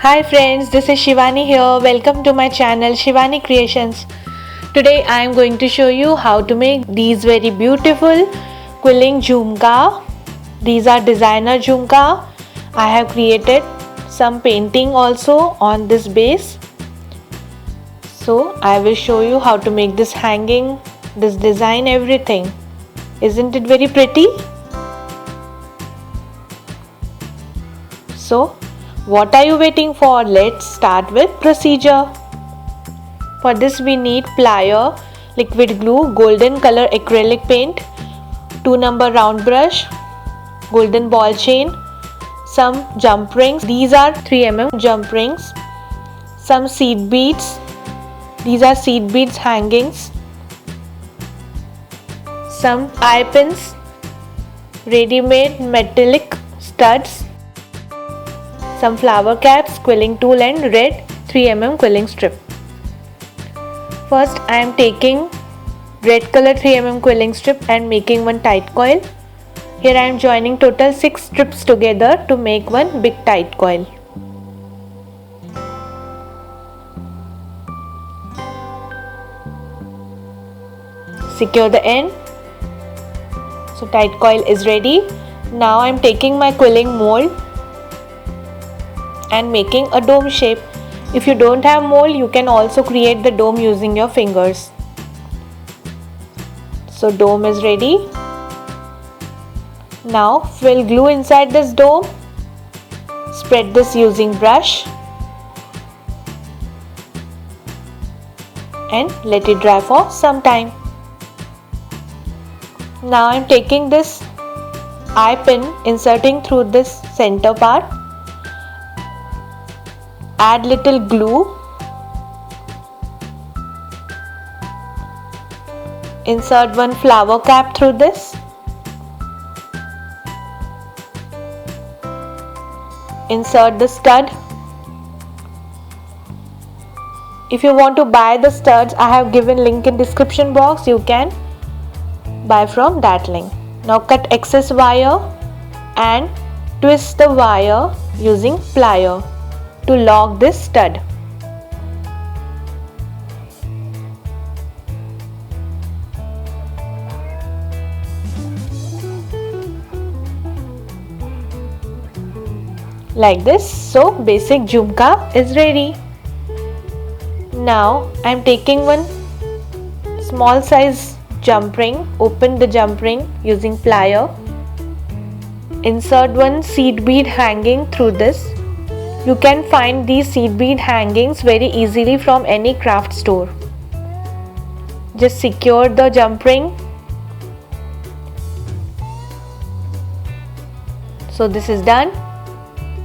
Hi friends, this is Shivani here. Welcome to my channel Shivani Creations. Today I am going to show you how to make these very beautiful quilling jhumka. These are designer jhumka. I have created some painting also on this base. So I will show you how to make this hanging, this design, everything. Isn't it very pretty? So what are you waiting for? Let's start with procedure. For this we need plier, liquid glue, golden color acrylic paint, 2 number round brush, golden ball chain, some jump rings. These are 3 mm jump rings, some seed beads. These are seed beads hangings, some eye pins, ready-made metallic studs, some flower caps, quilling tool and red 3 mm quilling strip. First I am taking red color 3 mm quilling strip and making one tight coil. Here I am joining total 6 strips together to make one big tight coil. Secure the end. So tight coil is ready. Now I am taking my quilling mold and making a dome shape. If you don't have mold, you can also create the dome using your fingers. So dome is ready. Now fill glue inside this dome. Spread this using brush and let it dry for some time. Now I am taking this eye pin, inserting through this center part. Add little glue. Insert one flower cap through this. Insert the stud. If you want to buy the studs, I have given link in description box. You can buy from that link. Now cut excess wire and twist the wire using plier to lock this stud. Like this. So basic jhumka is ready. Now I am taking one small size jump ring. Open the jump ring using plier. Insert one seed bead hanging through this. You can find these seed bead hangings very easily from any craft store. Just secure the jump ring. So this is done.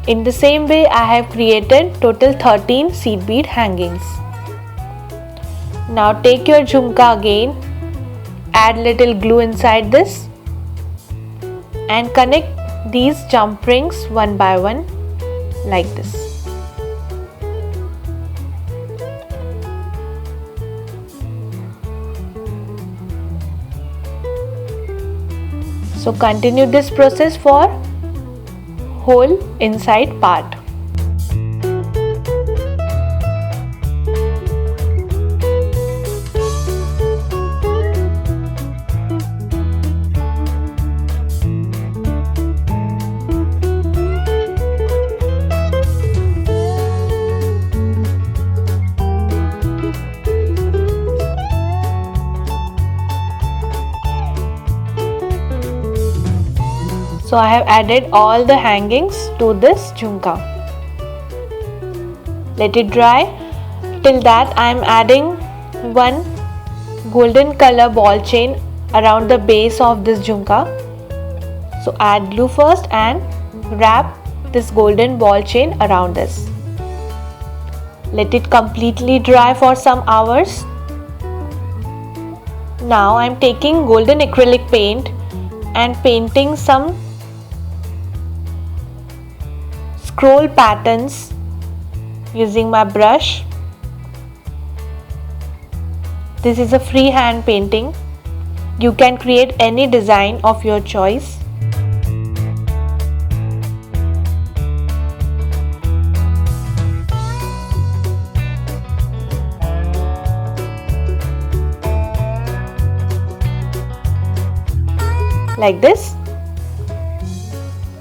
In the same way I have created total 13 seed bead hangings. Now take your jhumka again. Add little glue inside this and connect these jump rings one by one. Like this. So continue this process for whole inside part. So I have added all the hangings to this jhumka. Let it dry. Till that I am adding one golden color ball chain around the base of this jhumka. So add glue first and wrap this golden ball chain around this. Let it completely dry for some hours. Now I am taking golden acrylic paint and painting some scroll patterns using my brush. This is a freehand painting. You can create any design of your choice. like this.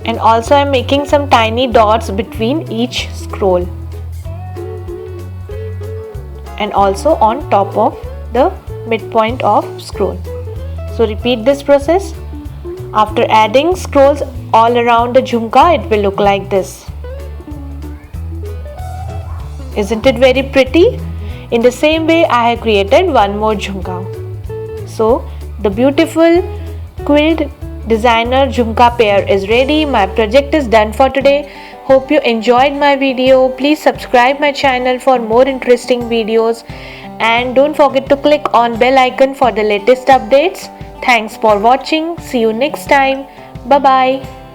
And also I am making some tiny dots between each scroll and also on top of the midpoint of scroll. So repeat this process. After adding scrolls all around the jhumka, it will look like this. Isn't it very pretty? In the same way, I have created one more jhumka. So the beautiful quilled designer jhumka pair is ready. My project is done for today. Hope you enjoyed my video. Please subscribe my channel for more interesting videos and don't forget to click on bell icon for the latest updates. Thanks for watching. See you next time. Bye bye.